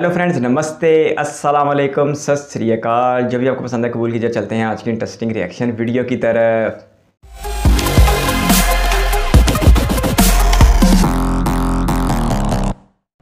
Hello friends, नमस्ते, अस्सलाम वालेकुम, सत श्री अकाल। जो भी आपको पसंद है कबूल कीजिए। चलते हैं आज की इंटरेस्टिंग रिएक्शन वीडियो की तरफ।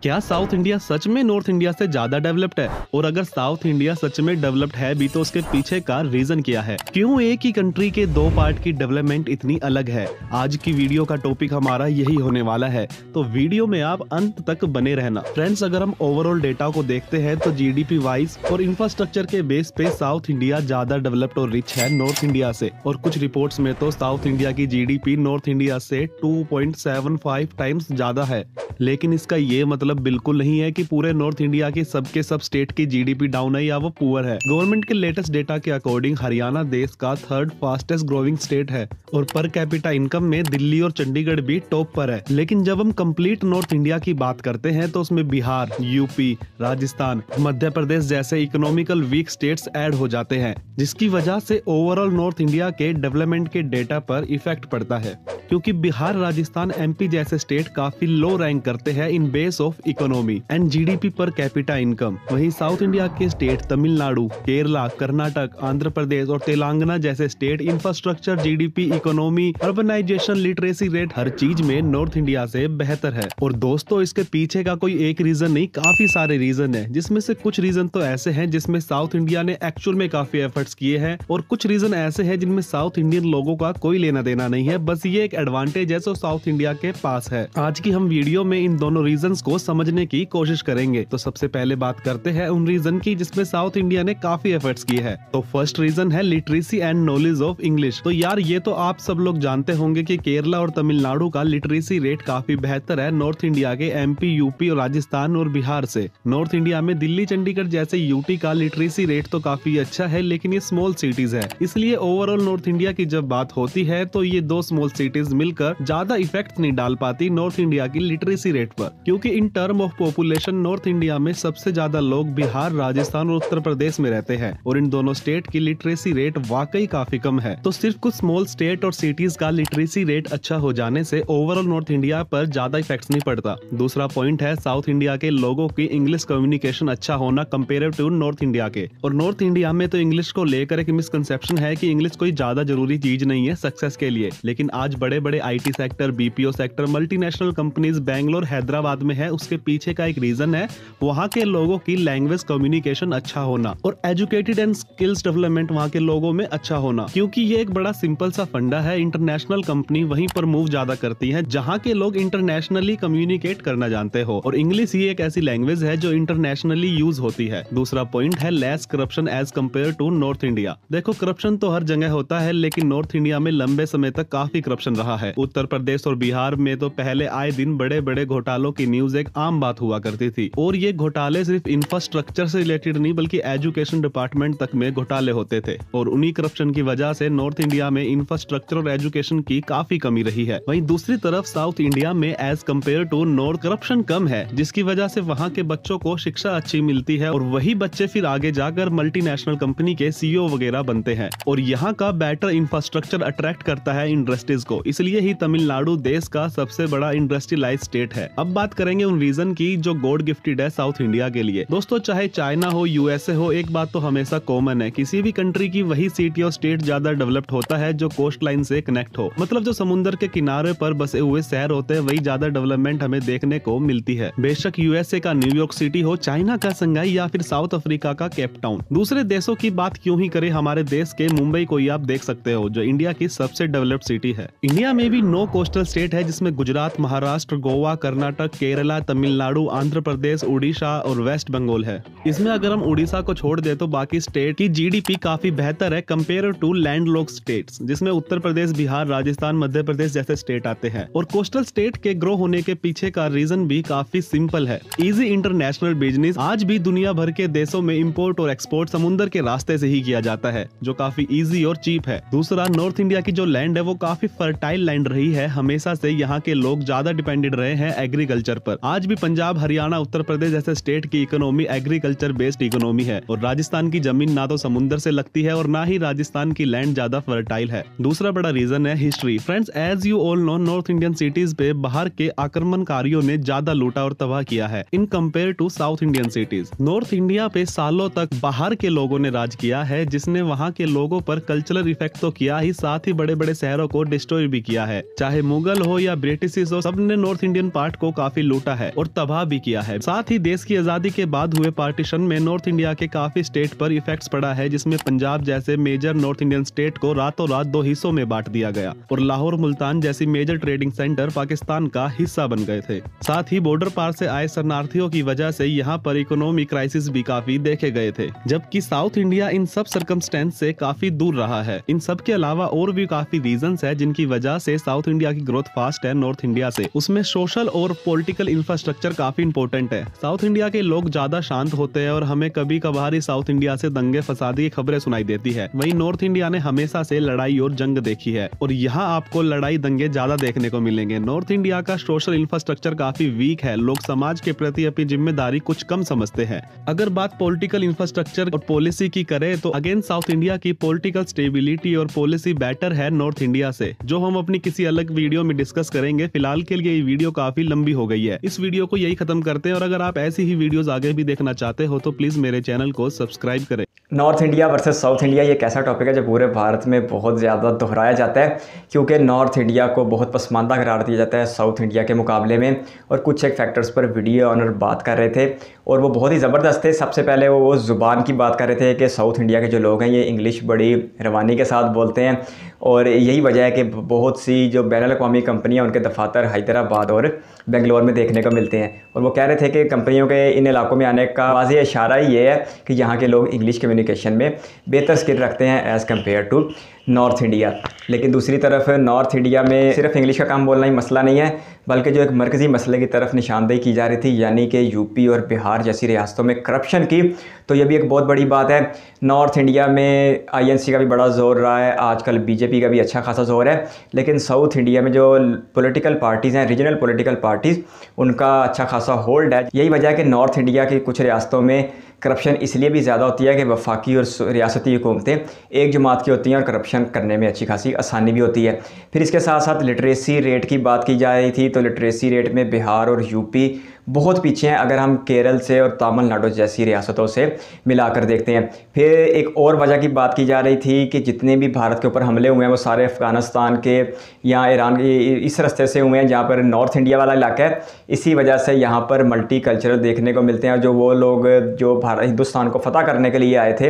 क्या साउथ इंडिया सच में नॉर्थ इंडिया से ज्यादा डेवलप्ड है? और अगर साउथ इंडिया सच में डेवलप्ड है भी तो उसके पीछे का रीजन क्या है? क्यों एक ही कंट्री के दो पार्ट की डेवलपमेंट इतनी अलग है? आज की वीडियो का टॉपिक हमारा यही होने वाला है, तो वीडियो में आप अंत तक बने रहना। फ्रेंड्स, अगर हम ओवरऑल डेटा को देखते हैं तो जीडीपी वाइज और इंफ्रास्ट्रक्चर के बेस पे साउथ इंडिया ज्यादा डेवलप्ड और रिच है नॉर्थ इंडिया से। और कुछ रिपोर्ट्स में तो साउथ इंडिया की जीडीपी नॉर्थ इंडिया से 2.75 टाइम्स ज्यादा है। लेकिन इसका ये मतलब बिल्कुल नहीं है कि पूरे नॉर्थ इंडिया की सबके सब स्टेट की जीडीपी डाउन है या वो पुअर है। गवर्नमेंट के लेटेस्ट डेटा के अकॉर्डिंग हरियाणा देश का थर्ड फास्टेस्ट ग्रोइंग स्टेट है और पर कैपिटा इनकम में दिल्ली और चंडीगढ़ भी टॉप पर है। लेकिन जब हम कंप्लीट नॉर्थ इंडिया की बात करते हैं तो उसमें बिहार, यूपी, राजस्थान, मध्य प्रदेश जैसे इकोनॉमिकल वीक स्टेट्स ऐड हो जाते हैं, जिसकी वजह से ओवरऑल नॉर्थ इंडिया के डेवलपमेंट के डेटा पर इफेक्ट पड़ता है। क्योंकि बिहार, राजस्थान, एमपी जैसे स्टेट काफी लो रैंक करते हैं in base of economy and GDP per capita income. वहीं साउथ इंडिया के स्टेट तमिलनाडु, केरला, कर्नाटक, आंध्र प्रदेश और तेलंगाना जैसे state infrastructure, GDP, economy, urbanisation, literacy rate हर चीज में नॉर्थ इंडिया से बेहतर है। और दोस्तों, इसके पीछे का कोई एक रीजन नहीं, काफी सारे रीजन है, जिसमें से कुछ रीजन तो ऐसे हैं जिसमें साउथ इंडिया ने एक्चुअल में काफी एफर्ट्स किए हैं और कुछ रीजन ऐसे हैं जिनमें साउथ इंडियन लोगों का कोई लेना देना नहीं है, बस ये एक एडवांटेज है जो साउथ इंडिया के पास है। आज की हम वीडियो में इन दोनों रीजंस को समझने की कोशिश करेंगे। तो सबसे पहले बात करते हैं उन रीजन की जिसमें साउथ इंडिया ने काफी एफर्ट्स किए हैं। तो फर्स्ट रीजन है literacy and knowledge of English. तो यार, ये तो आप सब लोग जानते होंगे कि केरला और तमिलनाडु का लिटरेसी रेट काफी बेहतर है नॉर्थ इंडिया के एमपी, यूपी और राजस्थान और बिहार से। नॉर्थ इंडिया में दिल्ली, चंडीगढ़ जैसे यूटी का लिटरेसी रेट तो काफी अच्छा है, लेकिन ये स्मॉल सिटीज है, इसलिए ओवरऑल नॉर्थ इंडिया की जब बात होती है तो ये दो स्मॉल सिटीज मिलकर ज्यादा इफेक्ट नहीं डाल पाती नॉर्थ इंडिया की लिटरेसी रेट पर। क्योंकि in term of population north India में सबसे ज्यादा लोग बिहार, राजस्थान और उत्तर प्रदेश में रहते हैं और इन दोनों स्टेट की लिटरेसी रेट वाकई काफी कम है। तो सिर्फ कुछ स्मॉल स्टेट और सिटीज का लिटरेसी रेट अच्छा हो जाने से ओवरऑल नॉर्थ इंडिया पर ज्यादा इफेक्ट नहीं पड़ता। दूसरा पॉइंट है साउथ इंडिया के लोगों की इंग्लिश कम्युनिकेशन अच्छा होना कंपेरेटिव टू नॉर्थ इंडिया के। और नॉर्थ इंडिया में तो इंग्लिश को लेकर एक मिसकंसेप्शन है कि इंग्लिश कोई ज्यादा जरूरी चीज नहीं है सक्सेस के लिए। लेकिन आज बड़े बड़े IT sector, BPO sector, multinational companies Bangalore, Hyderabad में है, उसके पीछे का एक रीजन है वहाँ के लोगों की लैंग्वेज कम्युनिकेशन अच्छा होना और एजुकेटेड एंड स्किल्स डेवलपमेंट वहाँ के लोगों में अच्छा होना। क्योंकि ये एक बड़ा सिंपल सा फंडा है, इंटरनेशनल कंपनी वहीं पर मूव ज्यादा करती है जहाँ के लोग इंटरनेशनली कम्युनिकेट करना जानते हो और इंग्लिश ही एक ऐसी लैंग्वेज है जो इंटरनेशनली यूज होती है। दूसरा पॉइंट है less corruption as compare to North India. देखो, करप्शन तो हर जगह होता है, लेकिन नॉर्थ इंडिया में लंबे समय तक काफी करप्शन रहा है। उत्तर प्रदेश और बिहार में तो पहले आए दिन बड़े बड़े घोटालों की न्यूज एक आम बात हुआ करती थी और ये घोटाले सिर्फ इंफ्रास्ट्रक्चर से रिलेटेड नहीं बल्कि एजुकेशन डिपार्टमेंट तक में घोटाले होते थे और उन्हीं करप्शन की वजह से नॉर्थ इंडिया में इंफ्रास्ट्रक्चर और एजुकेशन की काफी कमी रही है। वहीं दूसरी तरफ साउथ इंडिया में as compare to north corruption कम है, जिसकी वजह से वहाँ के बच्चों को शिक्षा अच्छी मिलती है और वही बच्चे फिर आगे जाकर मल्टीनेशनल कंपनी के सीईओ वगैरह बनते हैं। और यहाँ का बेटर इंफ्रास्ट्रक्चर अट्रैक्ट करता है इंडस्ट्रीज को, इसलिए ही तमिलनाडु देश का सबसे बड़ा इंडस्ट्रियलाइज्ड स्टेट है। अब बात करेंगे उन रीजन की जो गॉड गिफ्टेड है साउथ इंडिया के लिए। दोस्तों, चाहे चाइना हो, यूएसए हो, एक बात तो हमेशा कॉमन है, किसी भी कंट्री की वही सिटी और स्टेट ज्यादा डेवलप्ड होता है जो कोस्ट लाइन से कनेक्ट हो। मतलब जो समुद्र के किनारे पर बसे हुए शहर होते हैं, वही ज्यादा डेवलपमेंट हमें देखने को मिलती है। बेशक यूएसए का न्यूयॉर्क सिटी हो, चाइना का संघाई या फिर साउथ अफ्रीका का केप टाउन। दूसरे देशों की बात क्यों ही करें, हमारे देश के मुंबई को ही आप देख सकते हो जो इंडिया की सबसे डेवलप्ड सिटी है। इंडिया में भी 9 कोस्टल स्टेट है जिसमें गुजरात, महाराष्ट्र, गोवा, कर्नाटक, केरला, तमिलनाडु, आंध्र प्रदेश, उड़ीसा और वेस्ट बंगाल है। इसमें अगर हम उड़ीसा को छोड़ दे तो बाकी स्टेट की जीडीपी काफी बेहतर है कंपेयर टू लैंडलॉक्ड स्टेट्स, जिसमें उत्तर प्रदेश, बिहार, राजस्थान, मध्य प्रदेश जैसे स्टेट आते हैं। और कोस्टल स्टेट के ग्रो होने के पीछे का रीजन भी काफी सिंपल है, इजी इंटरनेशनल बिजनेस। आज भी दुनिया भर के देशों में इंपोर्ट और एक्सपोर्ट समुद्र के रास्ते से ही किया जाता है, जो काफी इजी और चीप है। दूसरा, नॉर्थ इंडिया की जो लैंड है वो काफी फर्टाइल लैंड रही है, हमेशा से यहाँ के लोग ज्यादा डिपेंडेंट रहे हैं एग्रीकल्चर पर। आज भी पंजाब, हरियाणा, उत्तर प्रदेश जैसे स्टेट की इकोनॉमी एग्रीकल्चर बेस्ड इकोनॉमी है और राजस्थान की जमीन ना तो समुद्र से लगती है और ना ही राजस्थान की लैंड ज्यादा फर्टाइल है। दूसरा बड़ा रीजन है history. Friends, as you all know, North Indian cities पे बाहर के आक्रमणकारियों ने ज्यादा लूटा और तबाह किया है in compare to South Indian cities. North India पे सालों तक बाहर के लोगों ने राज किया है, जिसने वहाँ के लोगों पर कल्चरल इफेक्ट तो किया ही, साथ ही बड़े बड़े शहरों को डिस्ट्रॉय भी किया है। चाहे मुगल हो या ब्रिटिश हो, सबने नॉर्थ इंडियन पार्ट को काफी लूटा है और तबाह भी किया है। साथ ही देश की आजादी के बाद हुए पार्टीशन में नॉर्थ इंडिया के काफी स्टेट पर इफेक्ट्स पड़ा है, जिसमें पंजाब जैसे मेजर नॉर्थ इंडियन स्टेट को रातों रात दो हिस्सों में बांट दिया गया और लाहौर, मुल्तान जैसी मेजर ट्रेडिंग सेंटर पाकिस्तान का हिस्सा बन गए थे। साथ ही बॉर्डर पार से आए शरणार्थियों की वजह से यहाँ पर इकोनॉमी क्राइसिस भी काफी देखे गए थे, जबकि साउथ इंडिया इन सब सर्कमस्टेंस से काफी दूर रहा है। इन सब के अलावा और भी काफी रीजंस है जिनकी वजह से साउथ इंडिया की ग्रोथ फास्ट है नॉर्थ इंडिया से। उसमें सोशल और पॉलिटिकल इंफ्रास्ट्रक्चर काफी इंपॉर्टेंट है। साउथ इंडिया के लोग ज्यादा शांत होते हैं और हमें कभी कभार ही साउथ इंडिया से दंगे फसादी की खबरें सुनाई देती है। वहीं नॉर्थ इंडिया ने हमेशा से लड़ाई और जंग देखी है और यहाँ आपको लड़ाई दंगे ज्यादा देखने को मिलेंगे। नॉर्थ इंडिया का सोशल इंफ्रास्ट्रक्चर काफी वीक है, लोग समाज के प्रति अपनी जिम्मेदारी कुछ कम समझते हैं। अगर बात पॉलिटिकल इंफ्रास्ट्रक्चर और पॉलिसी की करें तो अगेन साउथ इंडिया की पॉलिटिकल स्टेबिलिटी और पॉलिसी बेटर है नॉर्थ इंडिया से, जो हम अपनी किसी अलग वीडियो में डिस्कस करेंगे। फिलहाल के लिए ये वीडियो काफी लंबी हो गई है, इस वीडियो को यही खत्म करते हैं और अगर आप ऐसी ही वीडियोस आगे भी देखना चाहते हो तो प्लीज मेरे चैनल को सब्सक्राइब करें। North India versus south India ये एक ऐसा टॉपिक है जो पूरे भारत में बहुत ज़्यादा दोहराया जाता है, क्योंकि नॉर्थ इंडिया को बहुत पसमानदा करार दिया जाता है साउथ इंडिया के मुकाबले में। और कुछ एक फैक्टर्स पर वीडियो ऑनर बात कर रहे थे और वो बहुत ही ज़बरदस्त थे। सबसे पहले वो ज़ुबान की बात कर रहे थे कि साउथ इंडिया के जो लोग हैं ये इंग्लिश बड़ी रवानी के साथ बोलते हैं और यही वजह है कि बहुत सी जो बैनुल-अक़वामी कंपनियाँ उनके दफातर हैदराबाद और बेंगलोर में देखने को मिलते हैं। और वो कह रहे थे कि कंपनियों के इन इलाकों में आने का वाज़ेह इशारा ही ये है कि यहाँ के लोग इंग्लिश कम्युनिकेशन में बेहतर स्किल रखते हैं as compare to North India. लेकिन दूसरी तरफ नॉर्थ इंडिया में सिर्फ इंग्लिश का काम बोलना ही मसला नहीं है, बल्कि जो एक मरकज़ी मसले की तरफ निशानदेही की जा रही थी, यानी कि यूपी और बिहार जैसी रियासतों में करप्शन की, तो ये भी एक बहुत बड़ी बात है। नॉर्थ इंडिया में आईएनसी का भी बड़ा ज़ोर रहा है, आजकल बीजेपी का भी अच्छा खासा ज़ोर है, लेकिन साउथ इंडिया में जो पॉलिटिकल पार्टीज़ हैं, रीजनल पॉलिटिकल पार्टीज़, उनका अच्छा खासा होल्ड है। यही वजह है कि नॉर्थ इंडिया की कुछ रियासतों में करप्शन इसलिए भी ज़्यादा होती है कि वफाकी और रियासती हुकूमतें एक जमात की होती हैं और करप्शन करने में अच्छी खासी आसानी भी होती है। फिर इसके साथ साथ लिटरेसी रेट की बात की जा रही थी, तो लिटरेसी रेट में बिहार और यूपी बहुत पीछे हैं अगर हम केरल से और तमिलनाडु जैसी रियासतों से मिलाकर देखते हैं। फिर एक और वजह की बात की जा रही थी कि जितने भी भारत के ऊपर हमले हुए हैं वो सारे अफ़गानिस्तान के या ईरान के इस रास्ते से हुए हैं जहाँ पर नॉर्थ इंडिया वाला इलाका है। इसी वजह से यहाँ पर मल्टी कल्चरल देखने को मिलते हैं और जो वो लोग जो हिंदुस्तान को फतह करने के लिए आए थे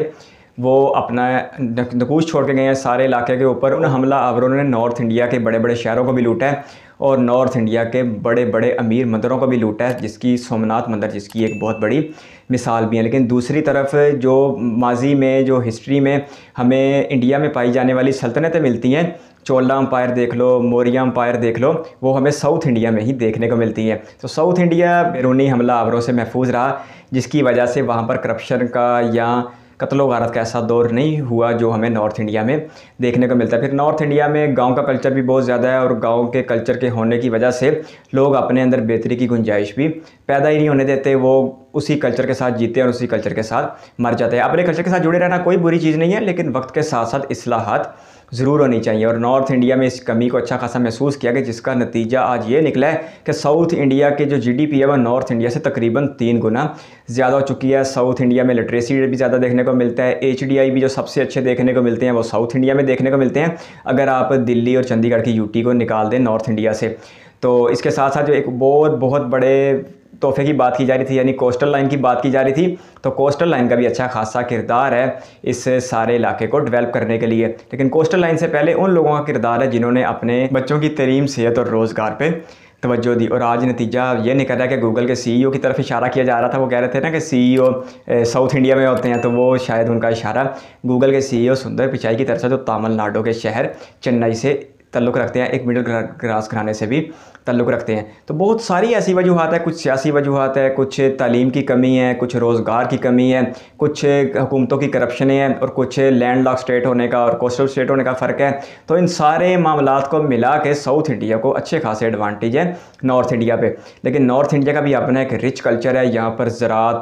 वो अपना नकूश छोड़ के गए हैं सारे इलाके के ऊपर। उन हमला आवरों ने नॉर्थ इंडिया के बड़े बड़े शहरों को भी लूटा है और नॉर्थ इंडिया के बड़े बड़े अमीर मंदिरों को भी लूटा है, जिसकी सोमनाथ मंदिर जिसकी एक बहुत बड़ी मिसाल भी है। लेकिन दूसरी तरफ जो माजी में जो हिस्ट्री में हमें इंडिया में पाई जाने वाली सल्तनतें मिलती हैं, चोला अम्पायर देख लो, मौर्य अम्पायर देख लो, वो हमें साउथ इंडिया में ही देखने को मिलती है। तो साउथ इंडिया बैरूनी हमला आवरों से महफूज रहा, जिसकी वजह से वहाँ पर करप्शन का या कत्लो गारत का ऐसा दौर नहीं हुआ जो हमें नॉर्थ इंडिया में देखने को मिलता है। फिर नॉर्थ इंडिया में गांव का कल्चर भी बहुत ज़्यादा है और गांव के कल्चर के होने की वजह से लोग अपने अंदर बेहतरी की गुंजाइश भी पैदा ही नहीं होने देते, वो उसी कल्चर के साथ जीते हैं और उसी कल्चर के साथ मर जाते हैं। अपने कल्चर के साथ जुड़े रहना कोई बुरी चीज़ नहीं है, लेकिन वक्त के साथ साथ इस्लाहात ज़रूर होनी चाहिए। और नॉर्थ इंडिया में इस कमी को अच्छा खासा महसूस किया गया, जिसका नतीजा आज ये निकला है कि साउथ इंडिया के जो जीडीपी है वह नॉर्थ इंडिया से तकरीबन 3 गुना ज़्यादा हो चुकी है। साउथ इंडिया में लिटरेसी रेट भी ज़्यादा देखने को मिलता है। एचडीआई भी जो सबसे अच्छे देखने को मिलते हैं वो साउथ इंडिया में देखने को मिलते हैं, अगर आप दिल्ली और चंडीगढ़ की यूटी को निकाल दें नॉर्थ इंडिया से। तो इसके साथ साथ जो एक बहुत बड़े तोहफे की बात की जा रही थी, यानी कोस्टल लाइन की बात की जा रही थी, तो कोस्टल लाइन का भी अच्छा खासा किरदार है इस सारे इलाके को डेवलप करने के लिए। लेकिन कोस्टल लाइन से पहले उन लोगों का किरदार है जिन्होंने अपने बच्चों की तलीम, सेहत और रोज़गार पे तवज्जो दी। और आज नतीजा ये निकल रहा है कि गूगल के सीईओ की तरफ इशारा किया जा रहा था। वो कह रहे थे ना कि सीईओ साउथ इंडिया में होते हैं, तो वो शायद उनका इशारा गूगल के सीईओ सुंदर पिचाई की तरफ से जो तमिलनाडु के शहर चेन्नई से ताल्लुक़ रखते हैं, एक मिडिल क्लास घराने से भी ताल्लुक़ रखते हैं। तो बहुत सारी ऐसी वजूहात है, कुछ सियासी वजूहात है, कुछ तालीम की कमी है, कुछ रोज़गार की कमी है, कुछ हुकूमतों की करप्शन है और कुछ लैंड लॉक स्टेट होने का और कोस्टल स्टेट होने का फ़र्क है। तो इन सारे मामलात को मिला के साउथ इंडिया को अच्छे खासे एडवांटेज है नॉर्थ इंडिया पे। लेकिन नॉर्थ इंडिया का भी अपना एक रिच कल्चर है, यहाँ पर ज़राअत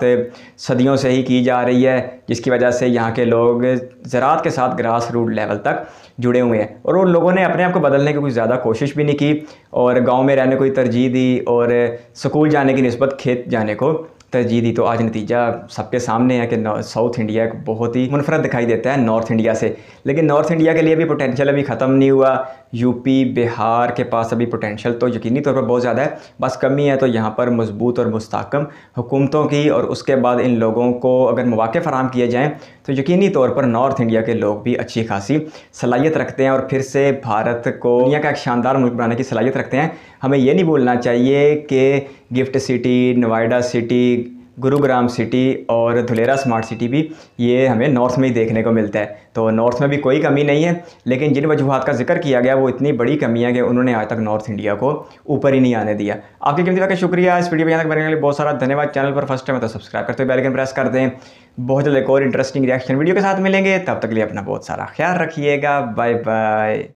सदियों से ही की जा रही है, जिसकी वजह से यहाँ के लोग ज़राअत के साथ ग्रास रूट लेवल तक जुड़े हुए हैं। और उन लोगों ने अपने आप को बदलने की कुछ ज़्यादा कोशिश भी नहीं की और गांव में रहने को तरजीह दी और स्कूल जाने की निस्बत खेत जाने को तरजीह दी। तो आज नतीजा सबके सामने है कि साउथ इंडिया बहुत ही मुनफरद दिखाई देता है नॉर्थ इंडिया से। लेकिन नॉर्थ इंडिया के लिए भी पोटेंशियल अभी ख़त्म नहीं हुआ। यूपी बिहार के पास अभी पोटेंशियल तो यकीनी तौर पर बहुत ज़्यादा है, बस कमी है तो यहाँ पर मजबूत और मुस्तहकम हुकूमतों की, और उसके बाद इन लोगों को अगर मौक़े फ़राहम किए जाएँ तो यकीनी तौर पर नॉर्थ इंडिया के लोग भी अच्छी खासी सलाहियत रखते हैं और फिर से भारत को दुनिया का एक शानदार मुल्क बनाने की सलाहियत रखते हैं। हमें ये नहीं भूलना चाहिए कि gift city, Noida city, Gurugram city और धुलेरा स्मार्ट सिटी भी ये हमें नॉर्थ में ही देखने को मिलता है। तो नॉर्थ में भी कोई कमी नहीं है, लेकिन जिन वजूहात का जिक्र किया गया वो इतनी बड़ी कमी है कि उन्होंने आज तक नॉर्थ इंडिया को ऊपर ही नहीं आने दिया। आपकी कीमती वक्त का शुक्रिया। इस वीडियो में यहाँ तक बनने के लिए बहुत सारा धन्यवाद। चैनल पर फर्स्ट टाइम है तो सब्सक्राइब करते हुए बेल आइकन प्रेस कर दें। बहुत जल्द एक और इंटरेस्टिंग रिएक्शन वीडियो के साथ मिलेंगे, तब तक के लिए अपना बहुत सारा ख्याल रखिएगा। Bye bye.